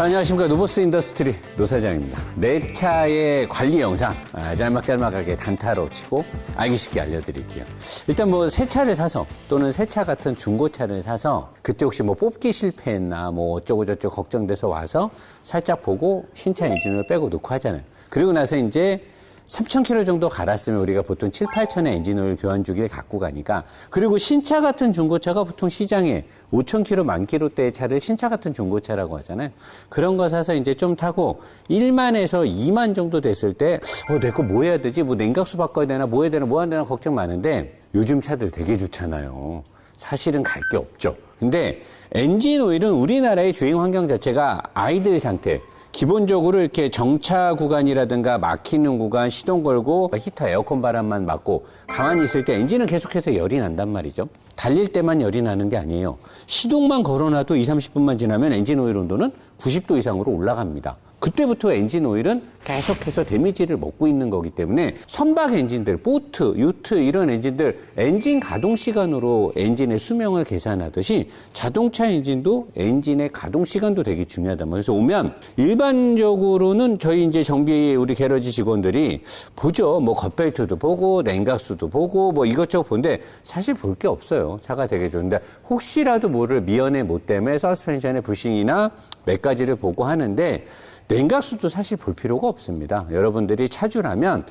자, 안녕하십니까. 노보스 인더스트리 노 사장입니다. 내 차의 관리 영상 짤막짤막하게 단타로 치고 알기 쉽게 알려드릴게요. 일단 뭐 새 차를 사서 또는 새 차 같은 중고차를 사서 그때 혹시 뭐 뽑기 실패했나 뭐 어쩌고저쩌고 걱정돼서 와서 살짝 보고 신차 엔진을 빼고 놓고 하잖아요. 그리고 나서 이제 3,000km 정도 갈았으면 우리가 보통 7, 8천의 엔진오일 교환 주기를 갖고 가니까, 그리고 신차 같은 중고차가 보통 시장에 5,000km, 10,000km대의 차를 신차 같은 중고차라고 하잖아요. 그런 거 사서 이제 좀 타고 1만에서 2만 정도 됐을 때 내 거 뭐 해야 되지? 뭐 냉각수 바꿔야 되나? 뭐 해야 되나? 뭐 해야 되나? 걱정 많은데 요즘 차들 되게 좋잖아요. 사실은 갈 게 없죠. 근데 엔진 오일은 우리나라의 주행 환경 자체가 아이들 상태, 기본적으로 이렇게 정차 구간이라든가 막히는 구간, 시동 걸고 히터 에어컨 바람만 맞고 가만히 있을 때 엔진은 계속해서 열이 난단 말이죠. 달릴 때만 열이 나는 게 아니에요. 시동만 걸어놔도 2, 30분만 지나면 엔진 오일 온도는 90도 이상으로 올라갑니다. 그때부터 엔진 오일은 계속해서 데미지를 먹고 있는 거기 때문에 선박 엔진들, 보트, 요트 이런 엔진들 엔진 가동 시간으로 엔진의 수명을 계산하듯이 자동차 엔진도 엔진의 가동 시간도 되게 중요하단 말이에요. 그래서 오면 일반적으로는 저희 이제 정비 우리 게러지 직원들이 보죠. 뭐 겉벨트도 보고 냉각수도 보고 뭐 이것저것 보는데 사실 볼 게 없어요. 차가 되게 좋은데 혹시라도 모를 미연의 못 때문에 서스펜션의 부싱이나 몇 가지를 보고 하는데 냉각수도 사실 볼 필요가 없습니다. 여러분들이 차주라면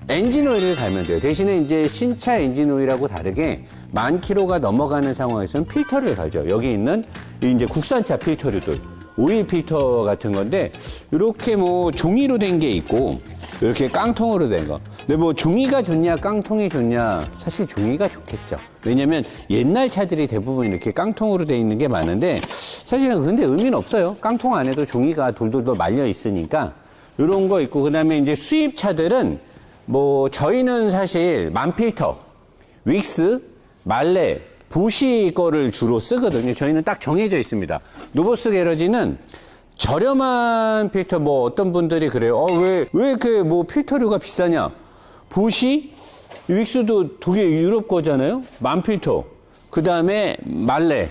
엔진 오일을 갈면 돼요. 대신에 이제 신차 엔진 오일하고 다르게 10,000km가 넘어가는 상황에서는 필터를 갈죠. 여기 있는 이제 국산차 필터류들, 오일 필터 같은 건데 이렇게 뭐 종이로 된 게 있고 이렇게 깡통으로 된 거. 근데 뭐 종이가 좋냐 깡통이 좋냐, 사실 종이가 좋겠죠. 왜냐면 옛날 차들이 대부분 이렇게 깡통으로 돼 있는 게 많은데 사실은 근데 의미는 없어요. 깡통 안에도 종이가 돌돌돌 말려 있으니까 이런 거 있고, 그 다음에 이제 수입차들은 뭐 저희는 사실 만필터, 윅스, 말레, 부시 거를 주로 쓰거든요. 저희는 딱 정해져 있습니다. 노보스 게러지는 저렴한 필터, 뭐 어떤 분들이 그래요. 왜 이렇게 뭐 필터류가 비싸냐? 보시, 윅스도 독일 유럽 거잖아요. 만필터. 그 다음에 말레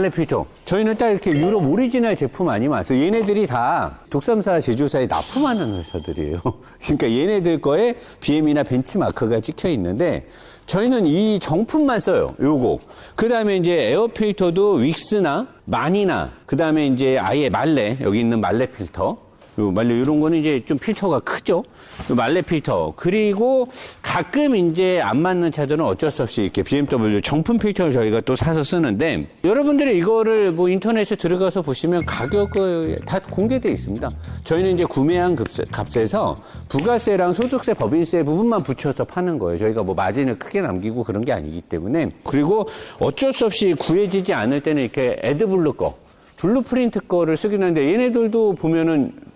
필터. 저희는 딱 이렇게 유럽 오리지널 제품 아니면 안 써요. 얘네들이 다 독삼사 제조사에 납품하는 회사들이에요. 그러니까 얘네들 거에 BM이나 벤치마크가 찍혀 있는데 저희는 이 정품만 써요. 요거. 그 다음에 이제 에어 필터도 윅스나 만이나, 그 다음에 이제 아예 말레, 여기 있는 말레 필터. 요 말레, 요런 거는 이제 좀 필터가 크죠. 요 말레 필터. 그리고 가끔 이제 안 맞는 차들은 어쩔 수 없이 이렇게 BMW 정품 필터를 저희가 또 사서 쓰는데, 여러분들이 이거를 뭐 인터넷에 들어가서 보시면 가격을 다 공개되어 있습니다. 저희는 이제 구매한 값에서 부가세랑 소득세, 법인세 부분만 붙여서 파는 거예요. 저희가 뭐 마진을 크게 남기고 그런 게 아니기 때문에. 그리고 어쩔 수 없이 구해지지 않을 때는 이렇게 에드블루 거, 블루프린트 거를 쓰긴 하는데 얘네들도 보면은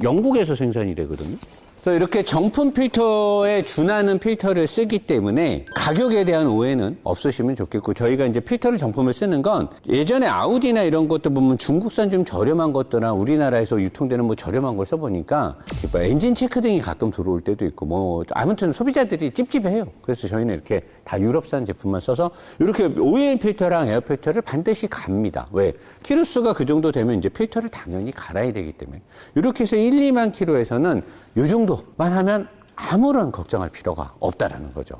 영국에서 생산이 되거든요. 그래서 이렇게 정품 필터에 준하는 필터를 쓰기 때문에 가격에 대한 오해는 없으시면 좋겠고, 저희가 이제 필터를 정품을 쓰는 건 예전에 아우디나 이런 것들 보면 중국산 좀 저렴한 것들이나 우리나라에서 유통되는 뭐 저렴한 걸 써보니까 뭐 엔진 체크등이 가끔 들어올 때도 있고 뭐 아무튼 소비자들이 찝찝해요. 그래서 저희는 이렇게 다 유럽산 제품만 써서 이렇게 오일 필터랑 에어 필터를 반드시 갑니다. 왜? 키로수가 그 정도 되면 이제 필터를 당연히 갈아야 되기 때문에. 이렇게 해서 1, 2만 킬로에서는 요 정도만 하면 아무런 걱정할 필요가 없다라는 거죠.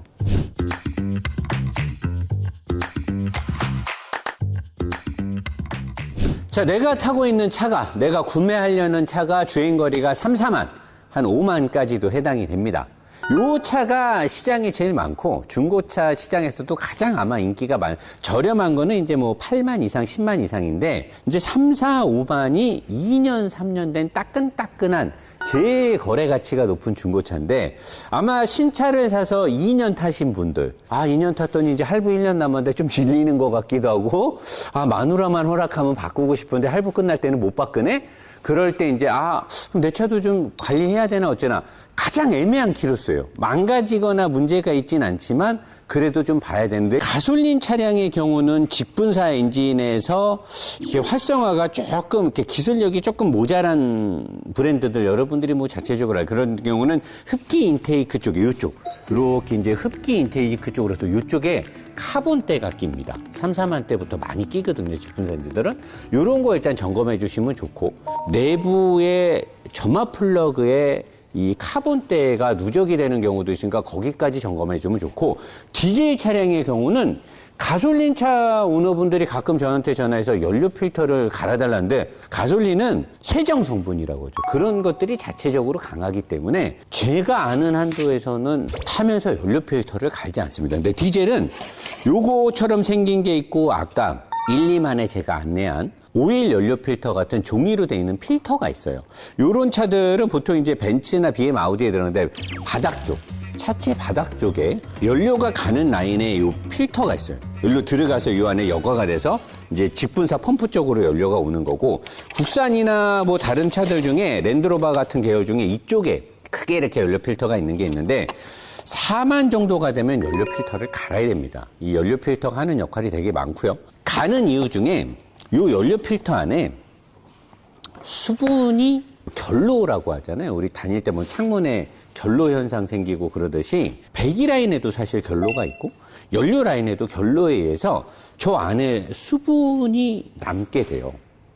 자, 내가 타고 있는 차가, 내가 구매하려는 차가 주행거리가 3, 4만, 한 5만까지도 해당이 됩니다. 요 차가 시장이 제일 많고 중고차 시장에서도 가장 아마 인기가 저렴한 거는 이제 뭐 8만 이상, 10만 이상인데 이제 3, 4, 5만이 2년, 3년 된 따끈따끈한 제일 거래 가치가 높은 중고차인데, 아마 신차를 사서 2년 타신 분들, 2년 탔더니 이제 할부 1년 남았는데 좀 질리는 것 같기도 하고, 마누라만 허락하면 바꾸고 싶은데 할부 끝날 때는 못 바꾸네? 그럴 때 이제 그럼 내 차도 좀 관리해야 되나 어쩌나. 가장 애매한 키로수예요. 망가지거나 문제가 있진 않지만 그래도 좀 봐야 되는데, 가솔린 차량의 경우는 직분사 엔진에서 이게 활성화가 조금 이렇게 기술력이 조금 모자란 브랜드들, 여러분들이 뭐 자체적으로 그런 경우는 흡기 인테이크 쪽에 이쪽 이렇게 이제 흡기 인테이크 쪽으로 또 이쪽에 카본대가 낍니다. 3, 4만 대부터 많이 끼거든요, 직분사 엔진들은. 이런 거 일단 점검해 주시면 좋고, 내부의 점화 플러그에 이 카본대가 누적이 되는 경우도 있으니까 거기까지 점검해 주면 좋고, 디젤 차량의 경우는 가솔린 차 오너분들이 가끔 저한테 전화해서 연료 필터를 갈아달라는데, 가솔린은 세정 성분이라고 하죠. 그런 것들이 자체적으로 강하기 때문에 제가 아는 한도에서는 타면서 연료 필터를 갈지 않습니다. 근데 디젤은 요거처럼 생긴 게 있고, 아까 1, 2만에 제가 안내한 오일 연료 필터 같은 종이로 되어 있는 필터가 있어요. 요런 차들은 보통 이제 벤츠나 BM, 아우디에 들어오는데 바닥 쪽, 차체 바닥 쪽에 연료가 가는 라인에 요 필터가 있어요. 여기로 들어가서 요 안에 여과가 돼서 이제 직분사 펌프 쪽으로 연료가 오는 거고, 국산이나 뭐 다른 차들 중에 랜드로버 같은 계열 중에 이쪽에 크게 이렇게 연료 필터가 있는 게 있는데, 4만 정도가 되면 연료 필터를 갈아야 됩니다. 이 연료 필터가 하는 역할이 되게 많고요. 가는 이유 중에 요 연료 필터 안에 수분이 결로라고 하잖아요. 우리 다닐 때 뭐 창문에 결로 현상 생기고 그러듯이 배기 라인에도 사실 결로가 있고 연료 라인에도 결로에 의해서 저 안에 수분이 남게 돼요.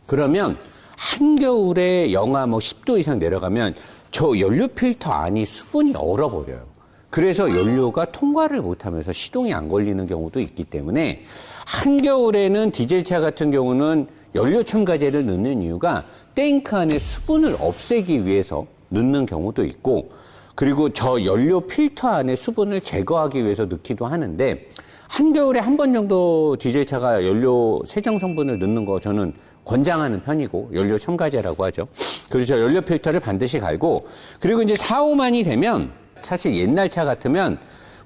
그러면 한겨울에 영하 뭐 10도 이상 내려가면 저 연료 필터 안이 수분이 얼어버려요. 그래서 연료가 통과를 못하면서 시동이 안 걸리는 경우도 있기 때문에, 한겨울에는 디젤차 같은 경우는 연료 첨가제를 넣는 이유가 탱크 안에 수분을 없애기 위해서 넣는 경우도 있고, 그리고 저 연료 필터 안에 수분을 제거하기 위해서 넣기도 하는데, 한겨울에 한 번 정도 디젤차가 연료 세정 성분을 넣는 거 저는 권장하는 편이고, 연료 첨가제라고 하죠. 그래서 연료 필터를 반드시 갈고, 그리고 이제 4, 5만이 되면 사실 옛날 차 같으면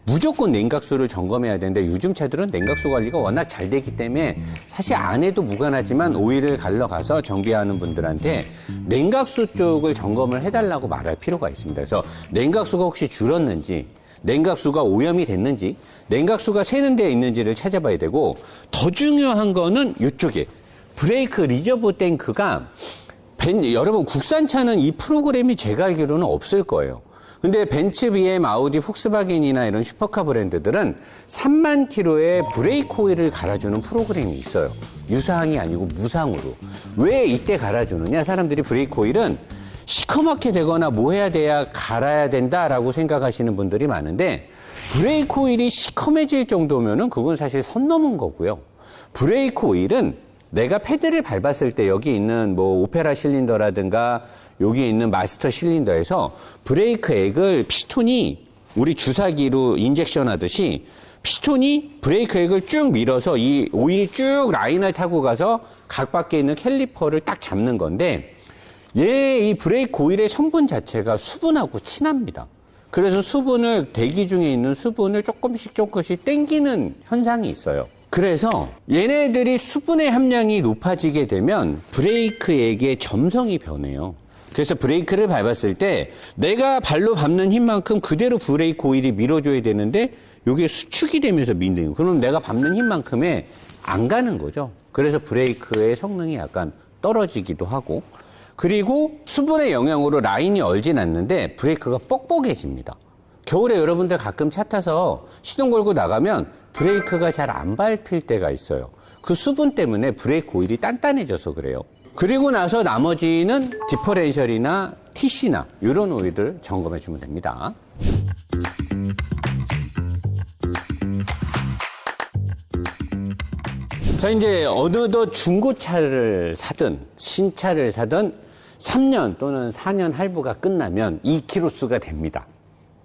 무조건 냉각수를 점검해야 되는데, 요즘 차들은 냉각수 관리가 워낙 잘 되기 때문에 사실 안 해도 무관하지만 오일을 갈러 가서 정비하는 분들한테 냉각수 쪽을 점검을 해달라고 말할 필요가 있습니다. 그래서 냉각수가 혹시 줄었는지, 냉각수가 오염이 됐는지, 냉각수가 새는 데에 있는지를 찾아봐야 되고, 더 중요한 거는 이쪽에 브레이크 리저브 탱크가, 여러분 국산차는 이 프로그램이 제가 알기로는 없을 거예요. 근데 벤츠, BM, 아우디, 폭스바겐이나 이런 슈퍼카 브랜드들은 3만 킬로에 브레이크 오일을 갈아주는 프로그램이 있어요. 유사항이 아니고 무상으로. 왜 이때 갈아주느냐? 사람들이 브레이크 오일은 시커멓게 되거나 뭐 해야 돼야 갈아야 된다라고 생각하시는 분들이 많은데, 브레이크 오일이 시커매질 정도면은 그건 사실 선 넘은 거고요. 브레이크 오일은 내가 패드를 밟았을 때 여기 있는 뭐 오페라 실린더라든가 여기 있는 마스터 실린더에서 브레이크 액을 피스톤이 우리 주사기로 인젝션 하듯이 피스톤이 브레이크 액을 쭉 밀어서 이 오일이 쭉 라인을 타고 가서 각 밖에 있는 캘리퍼를 딱 잡는 건데, 이 브레이크 오일의 성분 자체가 수분하고 친합니다. 그래서 수분을, 대기 중에 있는 수분을 조금씩 땡기는 현상이 있어요. 그래서 얘네들이 수분의 함량이 높아지게 되면 브레이크액의 점성이 변해요. 그래서 브레이크를 밟았을 때 내가 발로 밟는 힘만큼 그대로 브레이크 오일이 밀어줘야 되는데, 이게 수축이 되면서 미는, 그럼 내가 밟는 힘만큼에 안 가는 거죠. 그래서 브레이크의 성능이 약간 떨어지기도 하고, 그리고 수분의 영향으로 라인이 얼진 않는데 브레이크가 뻑뻑해집니다. 겨울에 여러분들 가끔 차 타서 시동 걸고 나가면 브레이크가 잘 안 밟힐 때가 있어요. 그 수분 때문에 브레이크 오일이 단단해져서 그래요. 그리고 나서 나머지는 디퍼렌셜이나 TC나 이런 오일을 점검해 주면 됩니다. 자, 이제 어느덧 중고차를 사든 신차를 사든 3년 또는 4년 할부가 끝나면 이 키로수가 됩니다.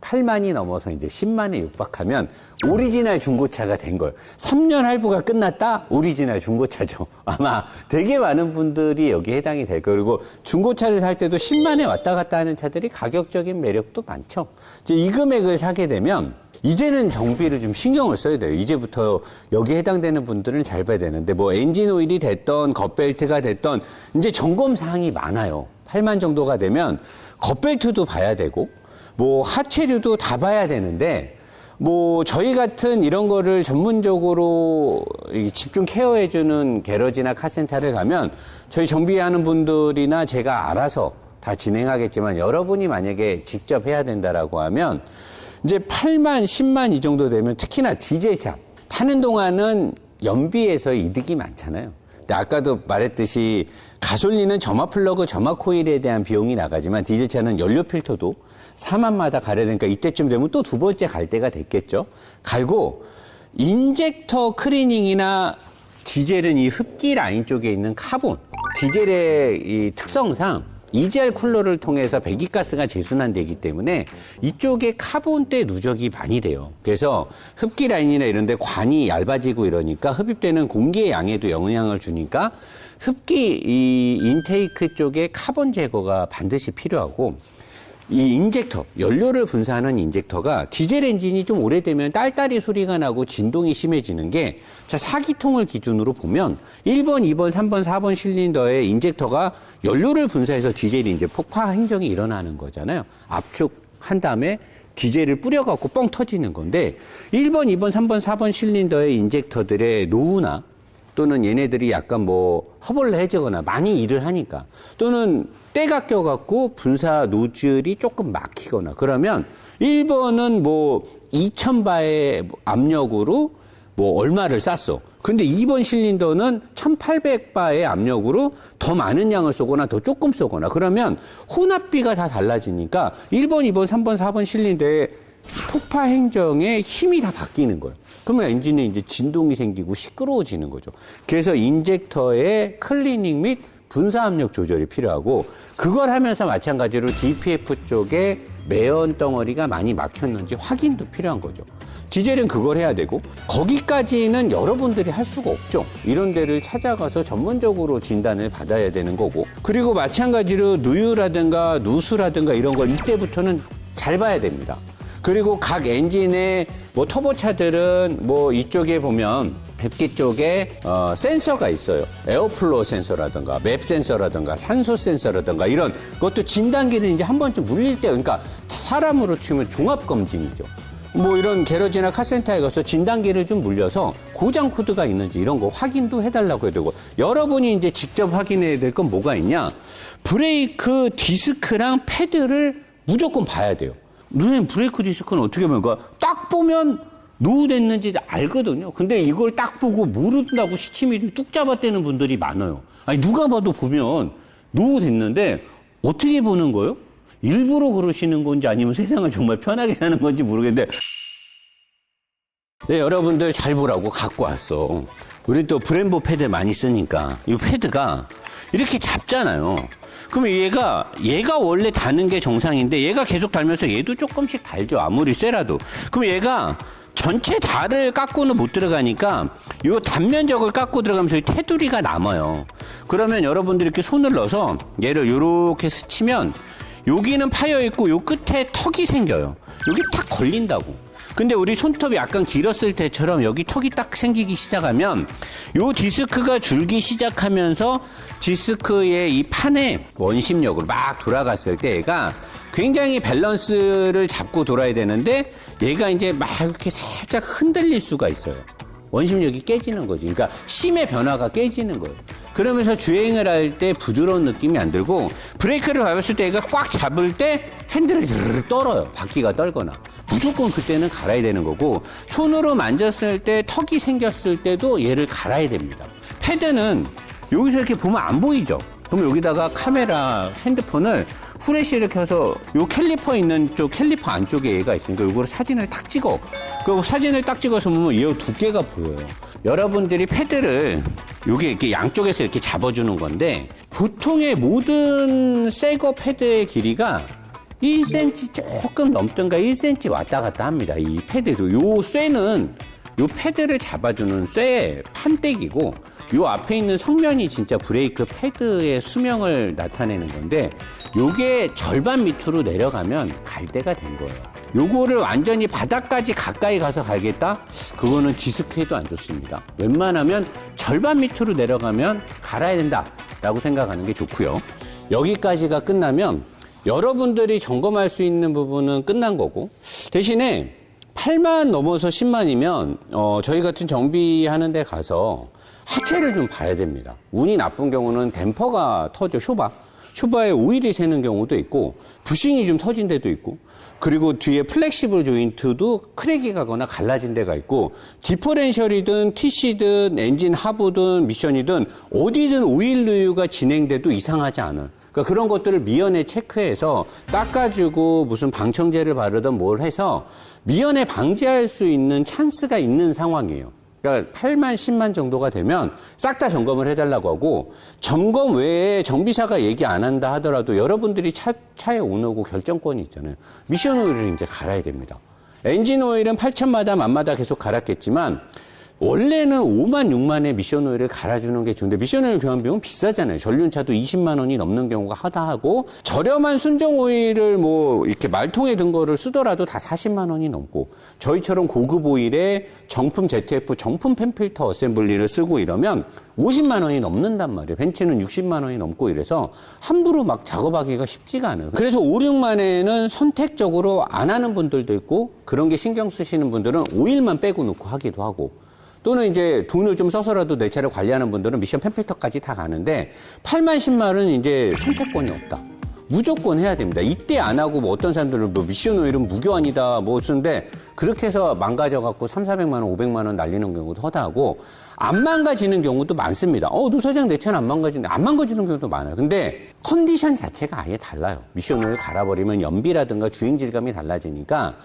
8만이 넘어서 이제 10만에 육박하면 오리지널 중고차가 된 거예요. 3년 할부가 끝났다? 오리지널 중고차죠. 아마 되게 많은 분들이 여기에 해당이 될 거예요. 그리고 중고차를 살 때도 10만에 왔다 갔다 하는 차들이 가격적인 매력도 많죠. 이제 이 금액을 사게 되면 이제는 정비를 좀 신경을 써야 돼요. 이제부터 여기에 해당되는 분들은 잘 봐야 되는데, 뭐 엔진 오일이 됐던 겉벨트가 됐던 이제 점검 사항이 많아요. 8만 정도가 되면 겉벨트도 봐야 되고 뭐 하체류도 다 봐야 되는데, 뭐 저희 같은 이런 거를 전문적으로 집중 케어해주는 게러지나 카센터를 가면 저희 정비하는 분들이나 제가 알아서 다 진행하겠지만, 여러분이 만약에 직접 해야 된다라고 하면 이제 8만, 10만 이 정도 되면, 특히나 디젤차 타는 동안은 연비에서 이득이 많잖아요. 근데 아까도 말했듯이 가솔린은 점화 플러그, 점화 코일에 대한 비용이 나가지만 디젤차는 연료 필터도 4만마다 갈아야 되니까 이때쯤 되면 또 두 번째 갈 때가 됐겠죠. 갈고 인젝터 클리닝이나 디젤은 이 흡기 라인 쪽에 있는 카본, 디젤의 이 특성상 EGR 쿨러를 통해서 배기가스가 재순환되기 때문에 이쪽에 카본때 누적이 많이 돼요. 그래서 흡기 라인이나 이런 데 관이 얇아지고 이러니까 흡입되는 공기의 양에도 영향을 주니까 흡기 이 인테이크 쪽에 카본 제거가 반드시 필요하고, 이 인젝터, 연료를 분사하는 인젝터가 디젤 엔진이 좀 오래되면 딸딸이 소리가 나고 진동이 심해지는 게, 자, 4기통을 기준으로 보면 1번, 2번, 3번, 4번 실린더의 인젝터가 연료를 분사해서 디젤이 이제 폭파 행정이 일어나는 거잖아요. 압축한 다음에 디젤을 뿌려갖고 뻥 터지는 건데, 1번, 2번, 3번, 4번 실린더의 인젝터들의 노후나 또는 얘네들이 약간 뭐 허벌레해지거나 많이 일을 하니까, 또는 때가 껴갖고 분사 노즐이 조금 막히거나 그러면 1번은 뭐 2000바의 압력으로 뭐 얼마를 쐈어. 근데 2번 실린더는 1800바의 압력으로 더 많은 양을 쏘거나 더 조금 쏘거나 그러면 혼합비가 다 달라지니까 1번, 2번, 3번, 4번 실린더의 폭파 행정의 힘이 다 바뀌는 거예요. 그러면 엔진에 이제 진동이 생기고 시끄러워지는 거죠. 그래서 인젝터의 클리닝 및 분사 압력 조절이 필요하고, 그걸 하면서 마찬가지로 DPF 쪽에 매연 덩어리가 많이 막혔는지 확인도 필요한 거죠. 디젤은 그걸 해야 되고, 거기까지는 여러분들이 할 수가 없죠. 이런 데를 찾아가서 전문적으로 진단을 받아야 되는 거고, 그리고 마찬가지로 누유라든가 누수라든가 이런 걸 이때부터는 잘 봐야 됩니다. 그리고 각 엔진의 뭐 터보차들은 뭐 이쪽에 보면 흡기 쪽에 센서가 있어요. 에어플로우 센서라든가 맵 센서라든가 산소 센서라든가 이런 것도 진단기를 이제 한 번쯤 물릴 때, 그러니까 사람으로 치면 종합 검진이죠. 뭐 이런 게러지나 카센터에 가서 진단기를 좀 물려서 고장 코드가 있는지 이런 거 확인도 해달라고 해야 되고, 여러분이 이제 직접 확인해야 될 건 뭐가 있냐? 브레이크 디스크랑 패드를 무조건 봐야 돼요. 선생님, 브레이크 디스크는 어떻게 보면 딱 보면 노후됐는지 알거든요. 근데 이걸 딱 보고 모른다고 시치미를 뚝 잡아떼는 분들이 많아요. 아니, 누가 봐도 보면 노후됐는데 어떻게 보는 거예요? 일부러 그러시는 건지 아니면 세상을 정말 편하게 사는 건지 모르겠는데, 네, 여러분들 잘 보라고 갖고 왔어. 우리 또 브렘보 패드 많이 쓰니까 이 패드가 이렇게 잡잖아요. 그러면 얘가 원래 다는 게 정상인데 얘가 계속 달면서 얘도 조금씩 달죠. 아무리 쎄라도. 그럼 얘가 전체 달을 깎고는 못 들어가니까 요 단면적을 깎고 들어가면서 이 테두리가 남아요. 그러면 여러분들이 이렇게 손을 넣어서 얘를 요렇게 스치면 여기는 파여 있고 요 끝에 턱이 생겨요. 여기 탁 걸린다고. 근데 우리 손톱이 약간 길었을 때처럼 여기 턱이 딱 생기기 시작하면 요 디스크가 줄기 시작하면서 디스크의 이 판에 원심력으로 막 돌아갔을 때 얘가 굉장히 밸런스를 잡고 돌아야 되는데 얘가 이제 막 이렇게 살짝 흔들릴 수가 있어요. 원심력이 깨지는 거지. 그러니까 심의 변화가 깨지는 거예요. 그러면서 주행을 할 때 부드러운 느낌이 안 들고, 브레이크를 밟았을 때 얘가 꽉 잡을 때 핸들이 드르륵 떨어요. 바퀴가 떨거나. 무조건 그때는 갈아야 되는 거고, 손으로 만졌을 때 턱이 생겼을 때도 얘를 갈아야 됩니다. 패드는 여기서 이렇게 보면 안 보이죠? 그럼 여기다가 카메라, 핸드폰을 후레쉬를 켜서 요 캘리퍼 있는 쪽, 캘리퍼 안쪽에 얘가 있으니까 요거를 사진을 딱 찍어. 그 사진을 딱 찍어서 보면 얘 두께가 보여요. 여러분들이 패드를 요게 이렇게 양쪽에서 이렇게 잡아주는 건데, 보통의 모든 새거 패드의 길이가 1cm 조금 넘든가 1cm 왔다 갔다 합니다. 이 패드도. 요 쇠는 요 패드를 잡아주는 쇠 판때기고, 요 앞에 있는 성면이 진짜 브레이크 패드의 수명을 나타내는 건데, 요게 절반 밑으로 내려가면 갈대가 된 거예요. 요거를 완전히 바닥까지 가까이 가서 갈겠다? 그거는 디스크에도 안 좋습니다. 웬만하면 절반 밑으로 내려가면 갈아야 된다라고 생각하는 게 좋고요. 여기까지가 끝나면 여러분들이 점검할 수 있는 부분은 끝난 거고, 대신에 8만 넘어서 10만이면 저희 같은 정비하는 데 가서 하체를 좀 봐야 됩니다. 운이 나쁜 경우는 댐퍼가 터져, 쇼바에 오일이 새는 경우도 있고 부싱이 좀 터진 데도 있고, 그리고 뒤에 플렉시블 조인트도 크랙이 가거나 갈라진 데가 있고, 디퍼렌셜이든 TC든 엔진 하부든 미션이든 어디든 오일 누유가 진행돼도 이상하지 않아. 그러니까 그런 것들을 미연에 체크해서 닦아주고 무슨 방청제를 바르든 뭘 해서 미연에 방지할 수 있는 찬스가 있는 상황이에요. 그러니까 8만, 10만 정도가 되면 싹 다 점검을 해달라고 하고, 점검 외에 정비사가 얘기 안 한다 하더라도 여러분들이 차에 오너고 결정권이 있잖아요. 미션 오일을 이제 갈아야 됩니다. 엔진 오일은 8천마다, 만마다 계속 갈았겠지만, 원래는 5만, 6만의 미션 오일을 갈아주는 게 좋은데, 미션 오일 교환 비용은 비싸잖아요. 전륜차도 20만 원이 넘는 경우가 하다하고, 저렴한 순정 오일을 뭐 이렇게 말통에 든 거를 쓰더라도 다 40만 원이 넘고, 저희처럼 고급 오일에 정품 ZF, 정품 펜필터 어셈블리를 쓰고 이러면 50만 원이 넘는단 말이에요. 벤츠는 60만 원이 넘고 이래서 함부로 막 작업하기가 쉽지가 않아요. 그래서 5, 6만에는 선택적으로 안 하는 분들도 있고, 그런 게 신경 쓰시는 분들은 오일만 빼고 놓고 하기도 하고, 또는 이제 돈을 좀 써서라도 내 차를 관리하는 분들은 미션 펜필터까지 다 가는데, 8만, 10만은 이제 선택권이 없다. 무조건 해야 됩니다. 이때 안 하고 뭐 어떤 사람들은 뭐 미션 오일은 무교환이다 뭐 쓰는데, 그렇게 해서 망가져갖고 3, 400만 원, 500만 원 날리는 경우도 허다하고, 안 망가지는 경우도 많습니다. 노 사장 내 차는 안 망가지는데, 안 망가지는 경우도 많아요. 근데 컨디션 자체가 아예 달라요. 미션 오일 갈아버리면 연비라든가 주행 질감이 달라지니까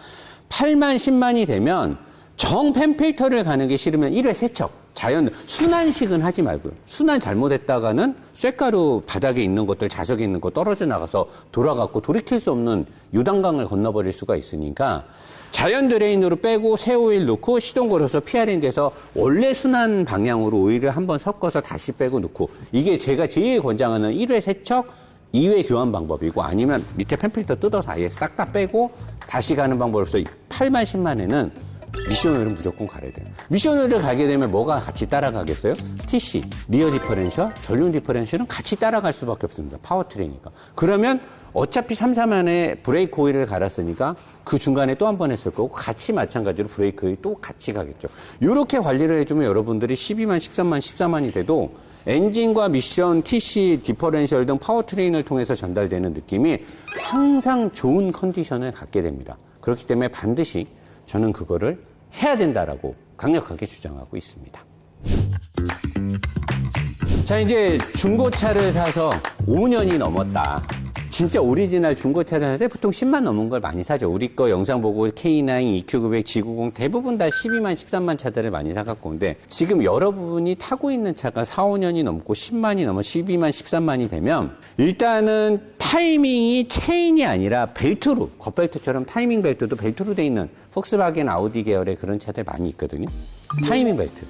8만, 10만이 되면 정 펜필터를 가는 게 싫으면 1회 세척, 자연 순환식은 하지 말고요. 순환 잘못했다가는 쇳가루 바닥에 있는 것들, 자석에 있는 거 떨어져 나가서 돌아갖고 돌이킬 수 없는 요단강을 건너버릴 수가 있으니까, 자연 드레인으로 빼고 새 오일 넣고 시동 걸어서 PRN돼서 원래 순환 방향으로 오일을 한번 섞어서 다시 빼고 넣고, 이게 제가 제일 권장하는 1회 세척, 2회 교환 방법이고, 아니면 밑에 펜필터 뜯어서 아예 싹 다 빼고 다시 가는 방법으로서 8만, 10만에는 미션 오일은 무조건 갈아야 돼요. 미션 오일을 가게 되면 뭐가 같이 따라가겠어요? TC, 리어 디퍼렌셜, 전륜 디퍼렌셜은 같이 따라갈 수밖에 없습니다. 파워트레이니까. 그러면 어차피 3, 4만에 브레이크 오일을 갈았으니까 그 중간에 또 한 번 했을 거고, 같이 마찬가지로 브레이크 오일 또 같이 가겠죠. 이렇게 관리를 해주면 여러분들이 12만, 13만, 14만이 돼도 엔진과 미션, TC, 디퍼렌셜 등 파워트레인을 통해서 전달되는 느낌이 항상 좋은 컨디션을 갖게 됩니다. 그렇기 때문에 반드시 저는 그거를 해야 된다라고 강력하게 주장하고 있습니다. 자, 이제 중고차를 사서 5년이 넘었다. 진짜 오리지널 중고차를 살 때 보통 10만 넘은 걸 많이 사죠. 우리 거 영상 보고 K9, EQ900, G90 대부분 다 12만, 13만 차들을 많이 사갖고 오는데, 지금 여러분이 타고 있는 차가 4, 5년이 넘고 10만이 넘어 12만, 13만이 되면 일단은 타이밍이 체인이 아니라 벨트로, 겉벨트처럼 타이밍 벨트도 벨트로 돼 있는 폭스바겐, 아우디 계열의 그런 차들 많이 있거든요. 타이밍 벨트.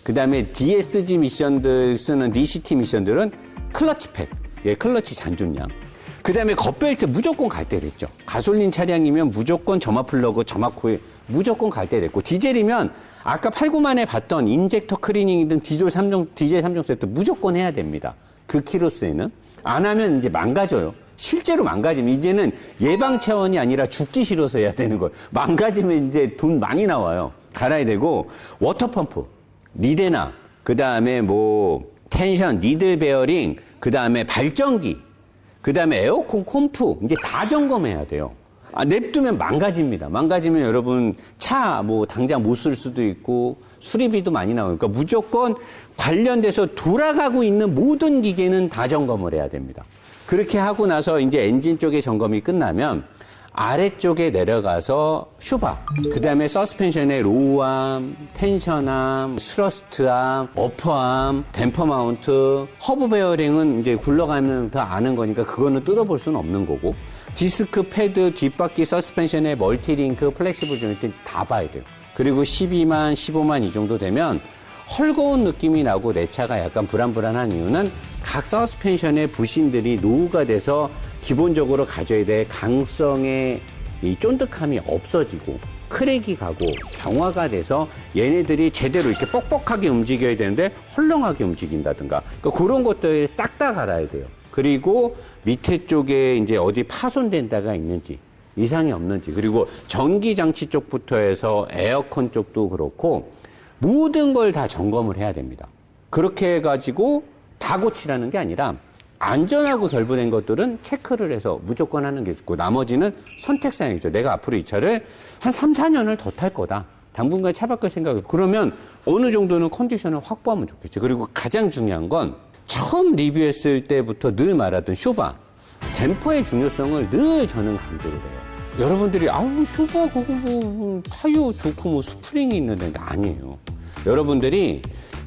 그 다음에 DSG 미션들 쓰는 DCT 미션들은 클러치 팩, 클러치 잔존량. 그 다음에 겉벨트 무조건 갈 때 됐죠. 가솔린 차량이면 무조건 점화 플러그, 점화 코일 무조건 갈 때 됐고, 디젤이면 아까 8, 9만에 봤던 인젝터 클리닝이든 디젤 3종 세트 무조건 해야 됩니다. 그 키로수에는. 안 하면 이제 망가져요. 실제로 망가지면 이제는 예방 차원이 아니라 죽기 싫어서 해야 되는 거예요. 망가지면 이제 돈 많이 나와요. 갈아야 되고, 워터펌프, 리데나, 그 다음에 뭐 텐션, 니들 베어링, 그 다음에 발전기, 그 다음에 에어컨 콤프, 이제 다 점검해야 돼요. 냅두면 망가집니다. 망가지면 여러분 차 뭐 당장 못 쓸 수도 있고 수리비도 많이 나오니까 무조건 관련돼서 돌아가고 있는 모든 기계는 다 점검을 해야 됩니다. 그렇게 하고 나서 이제 엔진 쪽의 점검이 끝나면 아래쪽에 내려가서 슈바, 그 다음에 서스펜션의 로우암, 텐션암, 스러스트암, 어퍼암, 댐퍼 마운트, 허브 베어링은 이제 굴러가면 더 아는 거니까 그거는 뜯어볼 수는 없는 거고, 디스크, 패드, 뒷바퀴, 서스펜션의 멀티링크, 플렉시블 조인트 다 봐야 돼요. 그리고 12만, 15만 이 정도 되면 헐거운 느낌이 나고 내 차가 약간 불안불안한 이유는 각 서스펜션의 부신들이 노후가 돼서 기본적으로 가져야 될 강성의 이 쫀득함이 없어지고 크랙이 가고 경화가 돼서 얘네들이 제대로 이렇게 뻑뻑하게 움직여야 되는데 헐렁하게 움직인다든가, 그러니까 그런 것들 싹 다 갈아야 돼요. 그리고 밑에 쪽에 이제 어디 파손된 데가 있는지, 이상이 없는지, 그리고 전기장치 쪽부터 해서 에어컨 쪽도 그렇고 모든 걸 다 점검을 해야 됩니다. 그렇게 해가지고 다 고치라는 게 아니라 안전하고 결부된 것들은 체크를 해서 무조건 하는 게 좋고, 나머지는 선택사항이죠. 내가 앞으로 이 차를 한 3, 4년을 더 탈 거다. 당분간 차 바꿀 생각을. 그러면 어느 정도는 컨디션을 확보하면 좋겠죠. 그리고 가장 중요한 건 처음 리뷰했을 때부터 늘 말하던 쇼바. 댐퍼의 중요성을 늘 저는 강조를 해요. 여러분들이 아우 쇼바 그거 뭐 타이어 좋고 뭐 스프링이 있는데, 아니에요. 여러분들이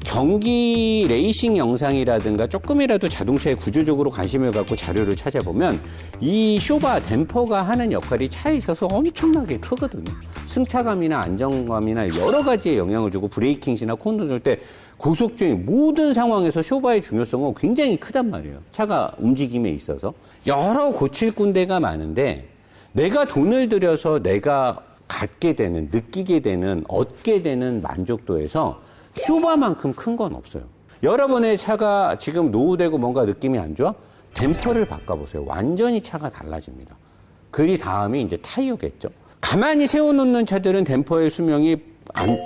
경기 레이싱 영상이라든가 조금이라도 자동차에 구조적으로 관심을 갖고 자료를 찾아보면 이 쇼바 댐퍼가 하는 역할이 차에 있어서 엄청나게 크거든요. 승차감이나 안정감이나 여러 가지에 영향을 주고, 브레이킹 시나 코너 돌 때 고속주행 모든 상황에서 쇼바의 중요성은 굉장히 크단 말이에요. 차가 움직임에 있어서 여러 고칠 군데가 많은데, 내가 돈을 들여서 내가 갖게 되는, 느끼게 되는, 얻게 되는 만족도에서 쇼바만큼 큰 건 없어요. 여러분의 차가 지금 노후되고 뭔가 느낌이 안 좋아? 댐퍼를 바꿔보세요. 완전히 차가 달라집니다. 그 다음이 이제 타이어겠죠. 가만히 세워놓는 차들은 댐퍼의 수명이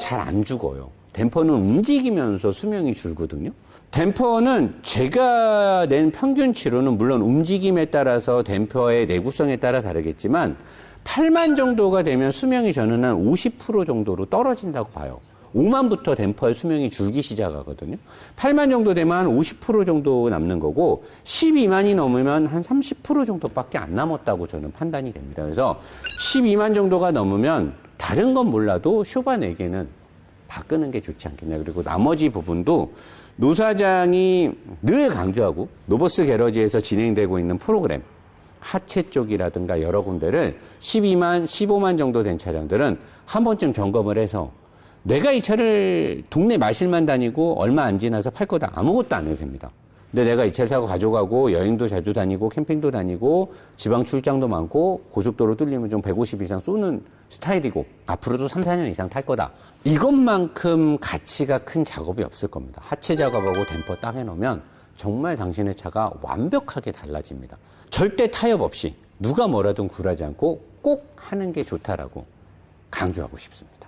잘 안 죽어요. 댐퍼는 움직이면서 수명이 줄거든요. 댐퍼는 제가 낸 평균치로는 물론 움직임에 따라서 댐퍼의 내구성에 따라 다르겠지만 8만 정도가 되면 수명이 저는 한 50% 정도로 떨어진다고 봐요. 5만부터 댐퍼의 수명이 줄기 시작하거든요. 8만 정도 되면 한 50% 정도 남는 거고, 12만이 넘으면 한 30% 정도밖에 안 남았다고 저는 판단이 됩니다. 그래서 12만 정도가 넘으면 다른 건 몰라도 쇼바 4개는 바꾸는 게 좋지 않겠냐. 그리고 나머지 부분도 노 사장이 늘 강조하고 노버스 게러지에서 진행되고 있는 프로그램, 하체 쪽이라든가 여러 군데를 12만, 15만 정도 된 차량들은 한 번쯤 점검을 해서 내가 이 차를 동네 마실만 다니고 얼마 안 지나서 팔 거다. 아무것도 안 해도 됩니다. 근데 내가 이 차를 타고 가져가고 여행도 자주 다니고 캠핑도 다니고 지방 출장도 많고 고속도로 뚫리면 좀 150 이상 쏘는 스타일이고 앞으로도 3, 4년 이상 탈 거다. 이것만큼 가치가 큰 작업이 없을 겁니다. 하체 작업하고 댐퍼 딱 해놓으면 정말 당신의 차가 완벽하게 달라집니다. 절대 타협 없이 누가 뭐라든 굴하지 않고 꼭 하는 게 좋다라고 강조하고 싶습니다.